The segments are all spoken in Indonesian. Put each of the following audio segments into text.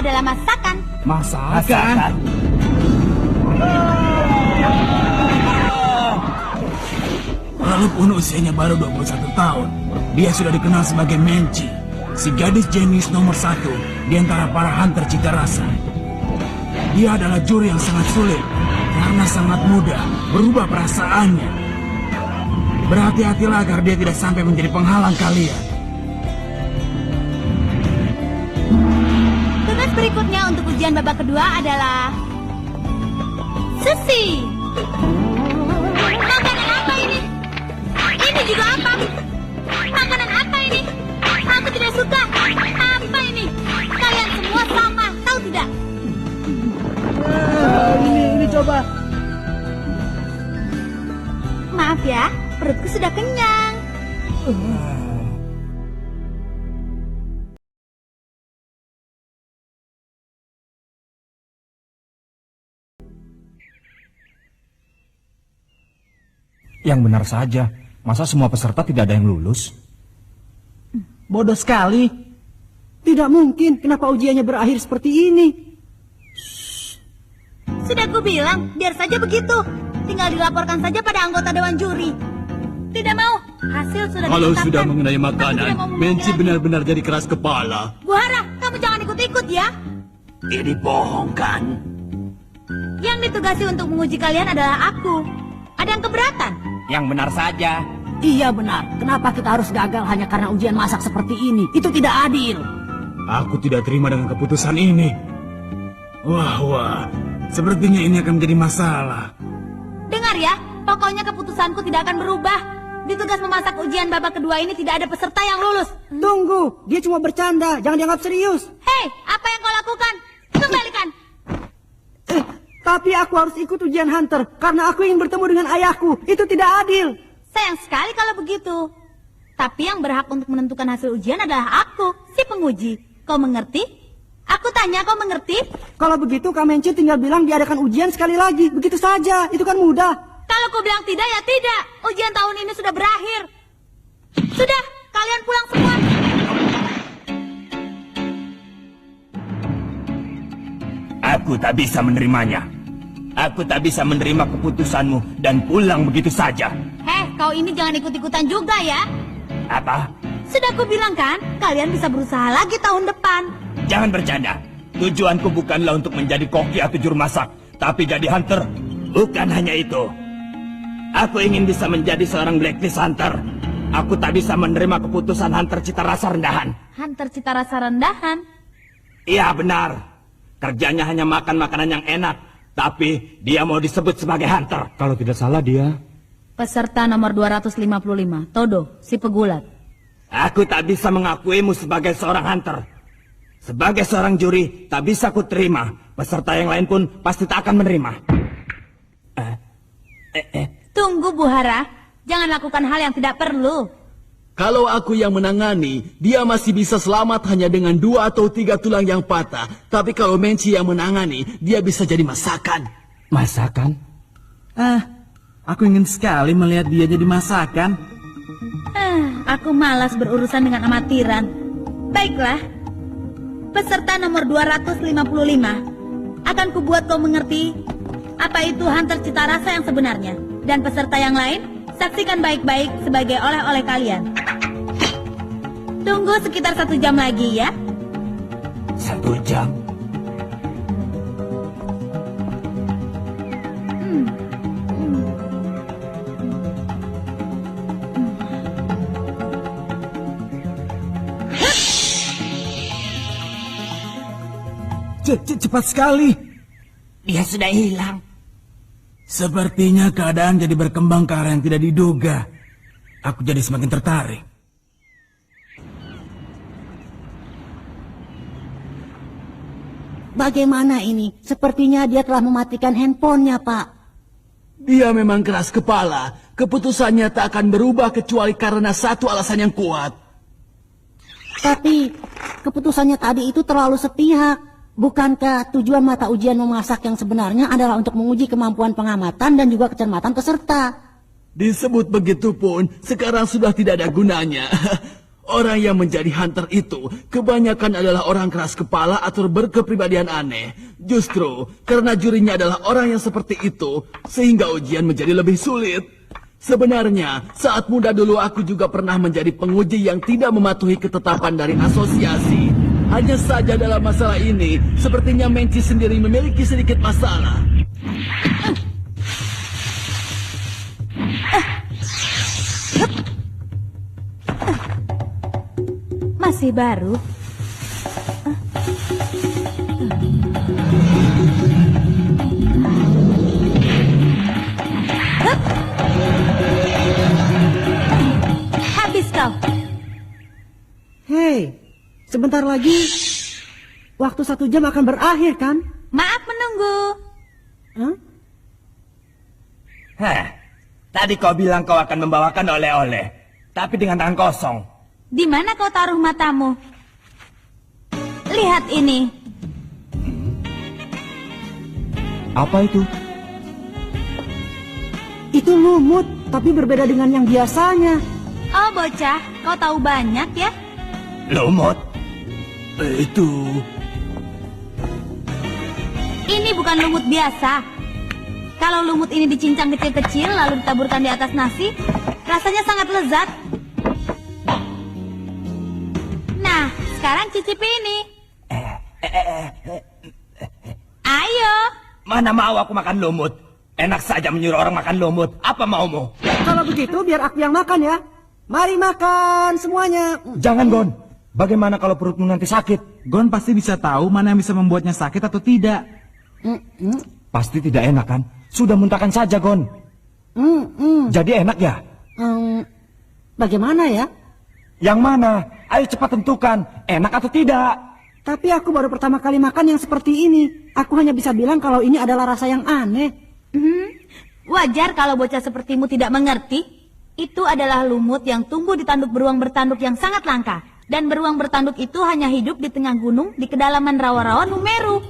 adalah masakan. Masakan? Walaupun usianya baru 21 tahun, dia sudah dikenal sebagai Menci, si gadis jenius nomor 1 di antara para hunter cita rasa. Dia adalah juri yang sangat sulit karena sangat mudah berubah perasaannya. Berhati-hatilah agar dia tidak sampai menjadi penghalang kalian. Tugas berikutnya untuk ujian babak kedua adalah sushi. Makanan apa ini? Ini juga apa? Makanan apa ini? Aku tidak suka. Apa ini? Kalian semua sama, tahu tidak? Ini coba. Maaf ya, perutku sudah kenyang. Yang benar saja, masa semua peserta tidak ada yang lulus? Bodoh sekali. Tidak mungkin, kenapa ujiannya berakhir seperti ini? Sudah ku bilang, biar saja begitu. Tinggal dilaporkan saja pada anggota dewan juri. Tidak mau, hasil sudah Kalau ditetapkan. sudah mengenai Aku makanan, tidak mau Menci memilih. benar-benar jadi keras kepala. Bu Hara, kamu jangan ikut-ikut ya. Ini bohong kan? Yang ditugasi untuk menguji kalian adalah aku. Ada yang keberatan? Yang benar saja. Iya benar, kenapa kita harus gagal hanya karena ujian masak seperti ini? Itu tidak adil. Aku tidak terima dengan keputusan ini. Wah, sepertinya ini akan menjadi masalah. Dengar ya, pokoknya keputusanku tidak akan berubah. Di tugas memasak ujian babak kedua ini tidak ada peserta yang lulus. Tunggu, dia cuma bercanda, jangan dianggap serius. Hei, apa yang kau lakukan? Kembalikan. Tapi aku harus ikut ujian hunter, karena aku ingin bertemu dengan ayahku. Itu tidak adil. Sayang sekali kalau begitu. Tapi yang berhak untuk menentukan hasil ujian adalah aku, si penguji. Kau mengerti? Aku tanya, kau mengerti? Kalau begitu, Kak Menci tinggal bilang diadakan ujian sekali lagi. Begitu saja, itu kan mudah. Kalau kau bilang tidak, ya tidak. Ujian tahun ini sudah berakhir. Sudah, kalian pulang semua. Aku tak bisa menerimanya. Aku tak bisa menerima keputusanmu dan pulang begitu saja. Heh, kau ini jangan ikut-ikutan juga ya. Apa? Sudah aku bilang kan, kalian bisa berusaha lagi tahun depan. Jangan bercanda. Tujuanku bukanlah untuk menjadi koki atau juru masak, tapi jadi hunter. Bukan hanya itu. Aku ingin bisa menjadi seorang blacklist hunter. Aku tak bisa menerima keputusan hunter cita rasa rendahan. Hunter cita rasa rendahan? Iya benar. Kerjanya hanya makan makanan yang enak, tapi dia mau disebut sebagai hunter. Kalau tidak salah dia... Peserta nomor 255, Todo, si pegulat. Aku tak bisa mengakuimu sebagai seorang hunter. Sebagai seorang juri, tak bisa ku terima. Peserta yang lain pun pasti tak akan menerima. Tunggu, Bu Hara. Jangan lakukan hal yang tidak perlu. Kalau aku yang menangani, dia masih bisa selamat hanya dengan 2 atau 3 tulang yang patah. Tapi kalau Menci yang menangani, dia bisa jadi masakan. Masakan? Aku ingin sekali melihat dia jadi masakan. Aku malas berurusan dengan amatiran. Baiklah. Peserta nomor 255. Akan kubuat kau mengerti apa itu hunter cita rasa yang sebenarnya. Dan peserta yang lain, saksikan baik-baik sebagai oleh-oleh kalian. Tunggu sekitar 1 jam lagi ya. 1 jam? Cepat sekali. Dia sudah hilang. Sepertinya keadaan jadi berkembang ke arah yang tidak diduga. Aku jadi semakin tertarik. Bagaimana ini? Sepertinya dia telah mematikan handphonenya, Pak. Dia memang keras kepala. Keputusannya tak akan berubah kecuali karena satu alasan yang kuat. Tapi keputusannya tadi itu terlalu sepihak. Bukankah tujuan mata ujian memasak yang sebenarnya adalah untuk menguji kemampuan pengamatan dan juga kecermatan peserta? Disebut begitu pun, sekarang sudah tidak ada gunanya. Orang yang menjadi hunter itu kebanyakan adalah orang keras kepala atau berkepribadian aneh. Justru karena jurinya adalah orang yang seperti itu, sehingga ujian menjadi lebih sulit. Sebenarnya, saat muda dulu aku juga pernah menjadi penguji yang tidak mematuhi ketetapan dari asosiasi. Hanya saja dalam masalah ini, sepertinya Menci sendiri memiliki sedikit masalah. Masih baru. Habis kau. Hei, sebentar lagi waktu 1 jam akan berakhir kan? Maaf menunggu. Hah? Hah, tadi kau bilang kau akan membawakan oleh-oleh, tapi dengan tangan kosong. Di mana kau taruh matamu? Lihat ini. Apa itu? Itu lumut, tapi berbeda dengan yang biasanya. Oh bocah, kau tahu banyak ya? Lumut? Itu... Ini bukan lumut biasa. Kalau lumut ini dicincang kecil-kecil lalu ditaburkan di atas nasi, rasanya sangat lezat. Nah, sekarang cicipi ini. Ayo. Mana mau aku makan lumut? Enak saja menyuruh orang makan lumut. Apa maumu? Kalau begitu biar aku yang makan ya. Mari makan semuanya. Jangan, Gon. Bagaimana kalau perutmu nanti sakit? Gon pasti bisa tahu mana yang bisa membuatnya sakit atau tidak. Pasti tidak enak kan? Sudah muntahkan saja, Gon. Jadi enak ya? Bagaimana ya? Yang mana? Ayo cepat tentukan. Enak atau tidak? Tapi aku baru pertama kali makan yang seperti ini. Aku hanya bisa bilang kalau ini adalah rasa yang aneh. Wajar kalau bocah sepertimu tidak mengerti. Itu adalah lumut yang tumbuh di tanduk beruang bertanduk yang sangat langka. Dan beruang bertanduk itu hanya hidup di tengah gunung di kedalaman rawa-rawa Numeru.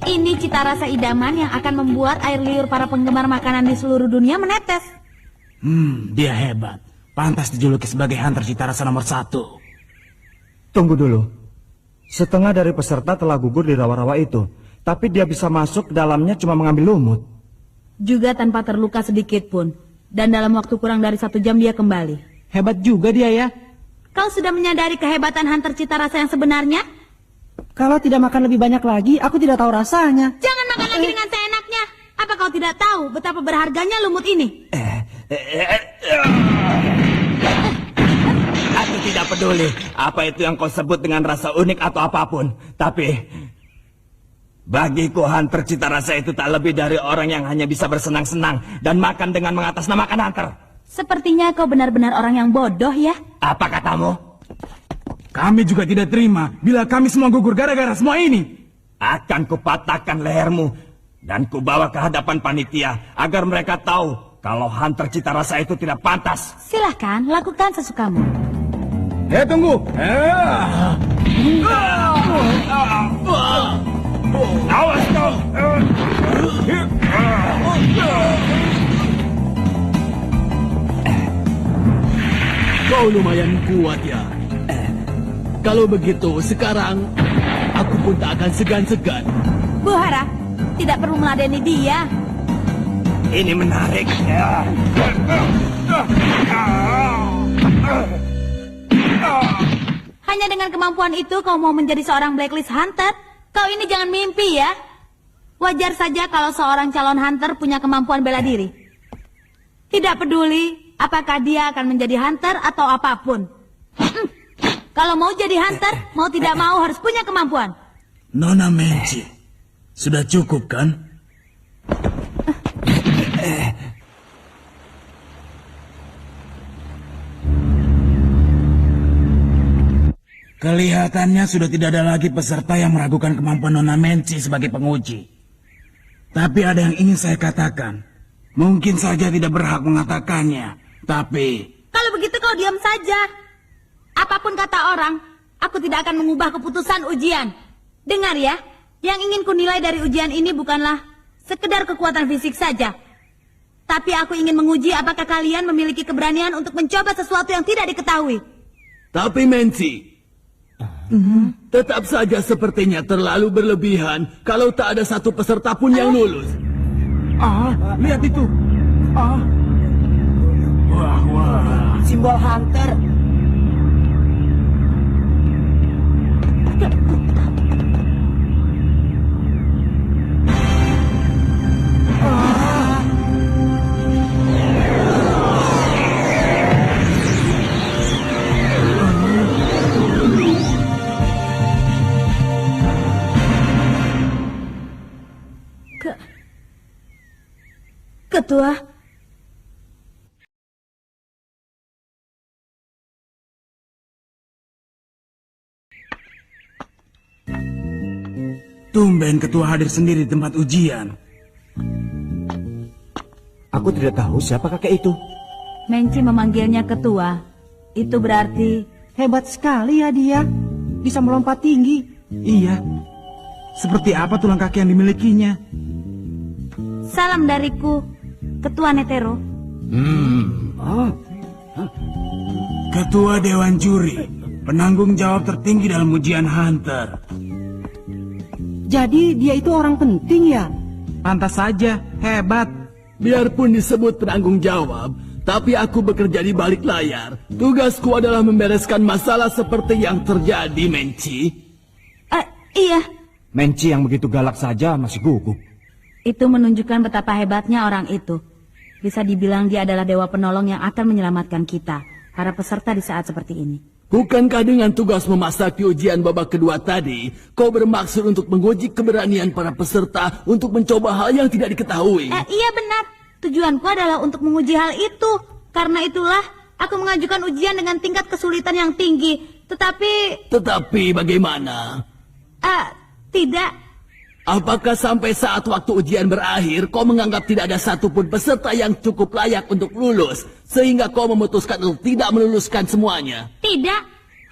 Ini cita rasa idaman yang akan membuat air liur para penggemar makanan di seluruh dunia menetes. Dia hebat. Pantas dijuluki sebagai hunter cita rasa nomor 1. Tunggu dulu. Setengah dari peserta telah gugur di rawa-rawa itu. Tapi dia bisa masuk ke dalamnya cuma mengambil lumut. Juga tanpa terluka sedikit pun. Dan dalam waktu kurang dari 1 jam dia kembali. Hebat juga dia ya. Kau sudah menyadari kehebatan hunter cita rasa yang sebenarnya? Kalau tidak makan lebih banyak lagi, aku tidak tahu rasanya. Jangan makan lagi dengan seenaknya. Apa kau tidak tahu betapa berharganya lumut ini? Aku tidak peduli apa itu yang kau sebut dengan rasa unik atau apapun. Tapi bagiku hunter cita rasa itu tak lebih dari orang yang hanya bisa bersenang-senang dan makan dengan mengatasnamakan hunter. Sepertinya kau benar-benar orang yang bodoh ya. Apa katamu? Kami juga tidak terima bila kami semua gugur gara-gara semua ini. Akan kupatahkan lehermu dan kubawa ke hadapan panitia agar mereka tahu kalau hunter cita rasa itu tidak pantas. Silahkan, lakukan sesukamu. Tunggu. Awas kau! Kau lumayan kuat ya. Kalau begitu, sekarang aku pun tak akan segan-segan. Bu Hara, tidak perlu meladeni dia. Ini menarik. Hanya dengan kemampuan itu kau mau menjadi seorang blacklist hunter? Kau ini jangan mimpi ya. Wajar saja kalau seorang calon hunter punya kemampuan bela diri. Tidak peduli apakah dia akan menjadi hunter atau apapun. Kalau mau jadi hunter, mau tidak mau harus punya kemampuan. Nona Menci, sudah cukup kan? Kelihatannya sudah tidak ada lagi peserta yang meragukan kemampuan Nona Menci sebagai penguji. Tapi ada yang ingin saya katakan. Mungkin saja tidak berhak mengatakannya, tapi... Kalau begitu kau diam saja. Apapun kata orang, aku tidak akan mengubah keputusan ujian. Dengar ya, yang ingin kunilai dari ujian ini bukanlah sekedar kekuatan fisik saja. Tapi aku ingin menguji apakah kalian memiliki keberanian untuk mencoba sesuatu yang tidak diketahui. Tapi Menci, tetap saja sepertinya terlalu berlebihan kalau tak ada satu peserta pun yang lulus. Lihat itu. Wah. Simbol hunter. Ketua, Tumben ketua hadir sendiri di tempat ujian. Aku tidak tahu siapa kakek itu. Menci memanggilnya ketua. Itu berarti Hebat sekali ya dia. Bisa melompat tinggi. Iya. Seperti apa tulang kaki yang dimilikinya? salam dariku, Ketua Netero. Ketua Dewan Juri, penanggung jawab tertinggi dalam ujian Hunter. Jadi dia itu orang penting ya? Pantas saja, hebat. Biarpun disebut penanggung jawab, tapi aku bekerja di balik layar. Tugasku adalah membereskan masalah seperti yang terjadi, Menci. Iya. Menci yang begitu galak saja masih gugup. Itu menunjukkan betapa hebatnya orang itu. Bisa dibilang dia adalah dewa penolong yang akan menyelamatkan kita, para peserta di saat seperti ini. Bukankah dengan tugas memasuki ujian babak kedua tadi, kau bermaksud untuk menguji keberanian para peserta untuk mencoba hal yang tidak diketahui? Iya benar. Tujuanku adalah untuk menguji hal itu. Karena itulah aku mengajukan ujian dengan tingkat kesulitan yang tinggi. Tetapi bagaimana? Tidak. Apakah sampai saat waktu ujian berakhir, kau menganggap tidak ada satupun peserta yang cukup layak untuk lulus, sehingga kau memutuskan untuk tidak meluluskan semuanya? Tidak.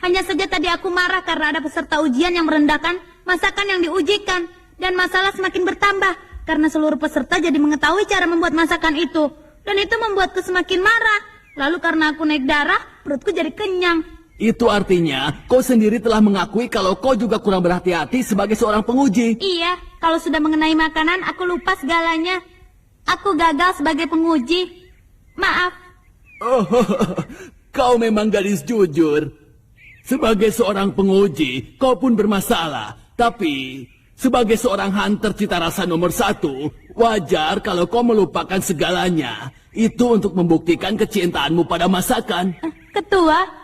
Hanya saja tadi aku marah karena ada peserta ujian yang merendahkan masakan yang diujikan. Dan masalah semakin bertambah, karena seluruh peserta jadi mengetahui cara membuat masakan itu. Dan itu membuatku semakin marah. Lalu karena aku naik darah, perutku jadi kenyang. Itu artinya, kau sendiri telah mengakui kalau kau juga kurang berhati-hati sebagai seorang penguji. Iya, kalau sudah mengenai makanan, aku lupa segalanya. Aku gagal sebagai penguji. Maaf. Oh, kau memang gadis jujur. Sebagai seorang penguji, kau pun bermasalah. Tapi, sebagai seorang hunter cita rasa nomor 1, wajar kalau kau melupakan segalanya. Itu untuk membuktikan kecintaanmu pada masakan. Ketua,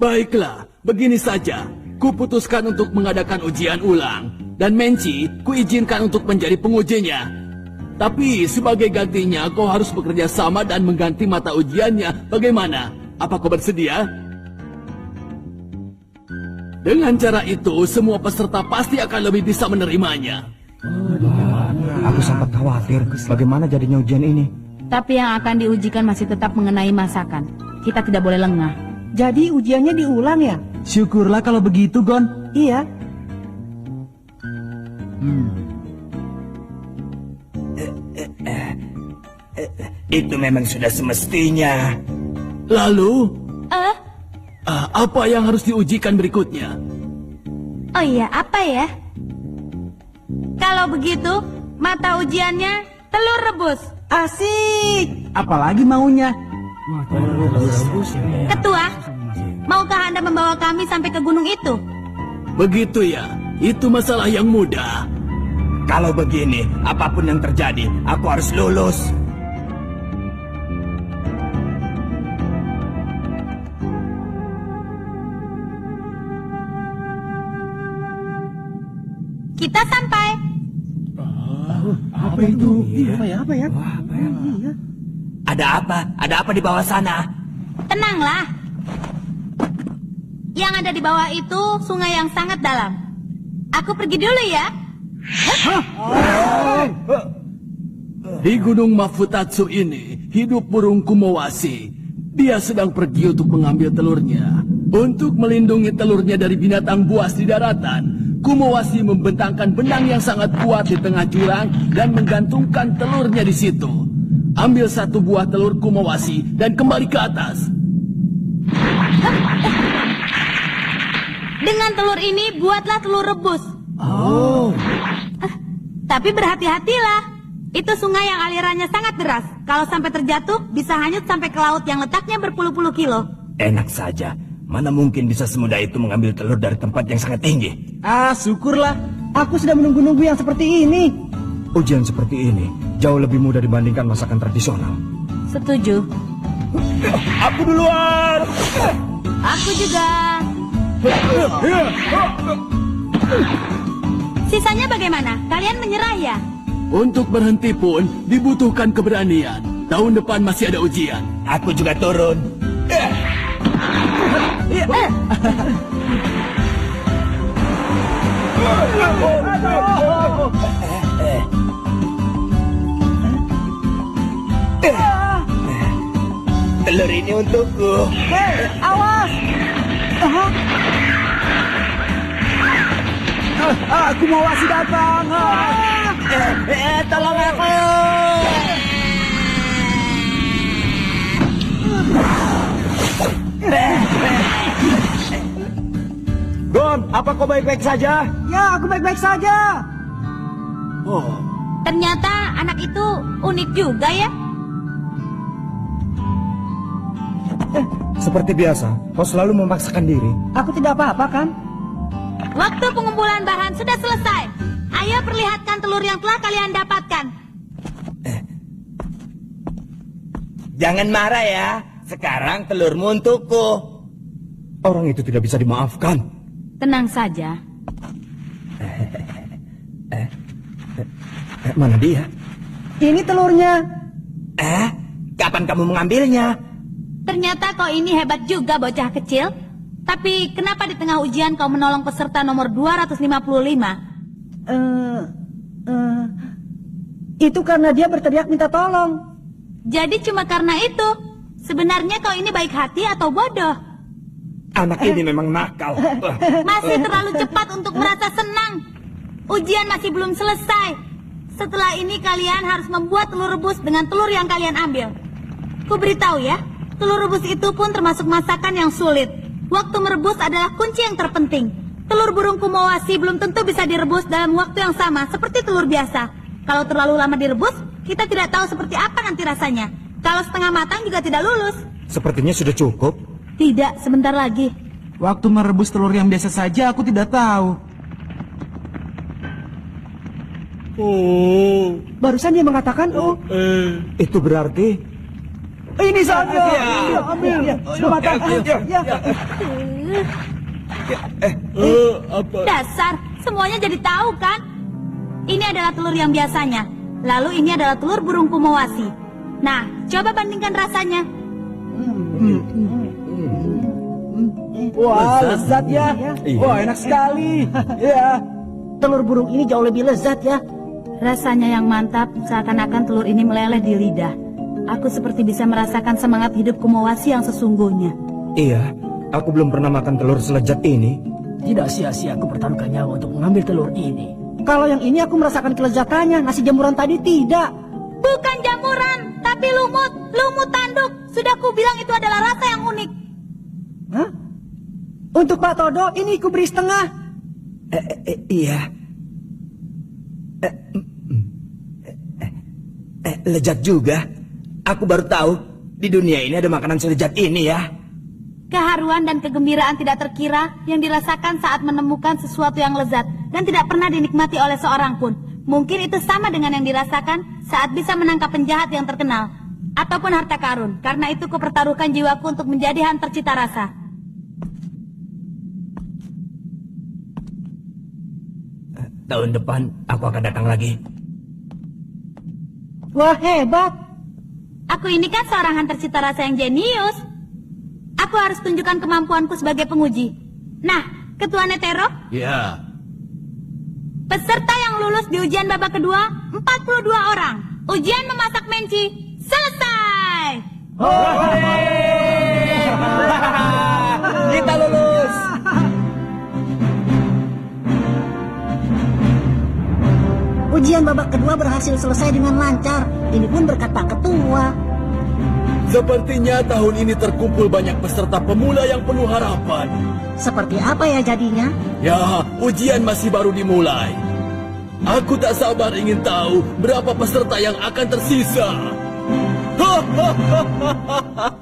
baiklah, begini saja. Kuputuskan untuk mengadakan ujian ulang. Dan Menci, kuizinkan untuk menjadi pengujinya. Tapi sebagai gantinya, kau harus bekerja sama dan mengganti mata ujiannya. Bagaimana? Apa kau bersedia? Dengan cara itu, semua peserta pasti akan lebih bisa menerimanya. Aku sempat khawatir bagaimana jadinya ujian ini. tapi yang akan diujikan masih tetap mengenai masakan. Kita tidak boleh lengah. Jadi ujiannya diulang ya? Syukurlah kalau begitu, Gon. Iya. Itu memang sudah semestinya. Lalu, apa yang harus diujikan berikutnya? Oh iya, apa ya? Kalau begitu, mata ujiannya telur rebus. Asik. Apalagi maunya? Ketua, maukah Anda membawa kami sampai ke gunung itu? Begitu ya, itu masalah yang mudah. Kalau begini, apapun yang terjadi, aku harus lulus. Kita sampai. Apa itu? Apa ya? Ada apa? Ada apa di bawah sana? Tenanglah. Yang ada di bawah itu sungai yang sangat dalam. Aku pergi dulu ya. Di Gunung Mafutatsu ini, hidup burung Kumawasi. Dia sedang pergi untuk mengambil telurnya. Untuk melindungi telurnya dari binatang buas di daratan, Kumawasi membentangkan benang yang sangat kuat di tengah jurang dan menggantungkan telurnya di situ. Ambil satu buah telur Kumawasi dan kembali ke atas. Dengan telur ini buatlah telur rebus. Oh. Tapi berhati-hatilah. Itu sungai yang alirannya sangat deras. Kalau sampai terjatuh, bisa hanyut sampai ke laut yang letaknya berpuluh-puluh kilo. Enak saja. Mana mungkin bisa semudah itu mengambil telur dari tempat yang sangat tinggi. Syukurlah. Aku sudah menunggu-nunggu yang seperti ini. Ujian seperti ini jauh lebih mudah dibandingkan masakan tradisional. Setuju. Aku duluan. Aku juga. Sisanya bagaimana? Kalian menyerah ya? Untuk berhenti pun dibutuhkan keberanian. Tahun depan masih ada ujian. Aku juga turun. Telur ini untukku. Hei, awas! Aku mau Wasi datang. Tolong aku. Gon, apa kau baik-baik saja? Ya, aku baik-baik saja. Ternyata anak itu unik juga ya. Seperti biasa, kau selalu memaksakan diri. Aku tidak apa-apa kan? Waktu pengumpulan bahan sudah selesai. Ayo perlihatkan telur yang telah kalian dapatkan. Jangan marah ya. Sekarang telurmu untukku. Orang itu tidak bisa dimaafkan. Tenang saja. Mana dia? Ini telurnya. Kapan kamu mengambilnya? Ternyata kau ini hebat juga bocah kecil. Tapi kenapa di tengah ujian kau menolong peserta nomor 255? Itu karena dia berteriak minta tolong. Jadi cuma karena itu. Sebenarnya kau ini baik hati atau bodoh? Anak ini memang nakal. Masih terlalu cepat untuk merasa senang. Ujian masih belum selesai. Setelah ini kalian harus membuat telur rebus dengan telur yang kalian ambil. Ku beritahu ya, telur rebus itu pun termasuk masakan yang sulit. Waktu merebus adalah kunci yang terpenting. Telur burung Kumawasi belum tentu bisa direbus dalam waktu yang sama seperti telur biasa. Kalau terlalu lama direbus, kita tidak tahu seperti apa nanti rasanya. Kalau setengah matang juga tidak lulus. Sepertinya sudah cukup. Tidak, sebentar lagi. Waktu merebus telur yang biasa saja aku tidak tahu. Barusan dia mengatakan, Itu berarti ini saja. Iya, ambil. Sudah matang. Ya. Dasar, semuanya jadi tahu kan? Ini adalah telur yang biasanya. Lalu ini adalah telur burung Kumawasi. Nah, coba bandingkan rasanya. Wah, lezat ya. Wah, enak sekali. Ya. Telur burung ini jauh lebih lezat ya. Rasanya yang mantap, seakan-akan telur ini meleleh di lidah. Aku seperti bisa merasakan semangat hidup Kumawasi yang sesungguhnya. Iya, aku belum pernah makan telur selezat ini. Tidak sia-sia aku pertaruhkan nyawa untuk mengambil telur ini. Kalau yang ini aku merasakan kelezatannya, nasi jamuran tadi tidak. Bukan jamuran, tapi lumut. Lumut tanduk. Sudah ku bilang itu adalah rasa yang unik. Hah? Untuk Pak Todo, ini ku beri setengah. Iya. Lezat juga. Aku baru tahu di dunia ini ada makanan selezat ini ya. Keharuan dan kegembiraan tidak terkira yang dirasakan saat menemukan sesuatu yang lezat dan tidak pernah dinikmati oleh seorang pun. Mungkin itu sama dengan yang dirasakan saat bisa menangkap penjahat yang terkenal ataupun harta karun. Karena itu kupertaruhkan jiwaku untuk menjadi hunter cita rasa. Tahun depan aku akan datang lagi. Wah, hebat. Aku ini kan seorang hunter cita rasa yang jenius. Aku harus tunjukkan kemampuanku sebagai penguji. Nah, Ketua Netero, Ya. peserta yang lulus di ujian babak kedua, 42 orang. Ujian memasak menci, selesai! Kita lulus. ujian babak kedua berhasil selesai dengan lancar. Ini pun berkat Pak Ketua. Sepertinya tahun ini terkumpul banyak peserta pemula yang penuh harapan. Seperti apa ya jadinya? Ya, ujian masih baru dimulai. Aku tak sabar ingin tahu berapa peserta yang akan tersisa. Hahaha.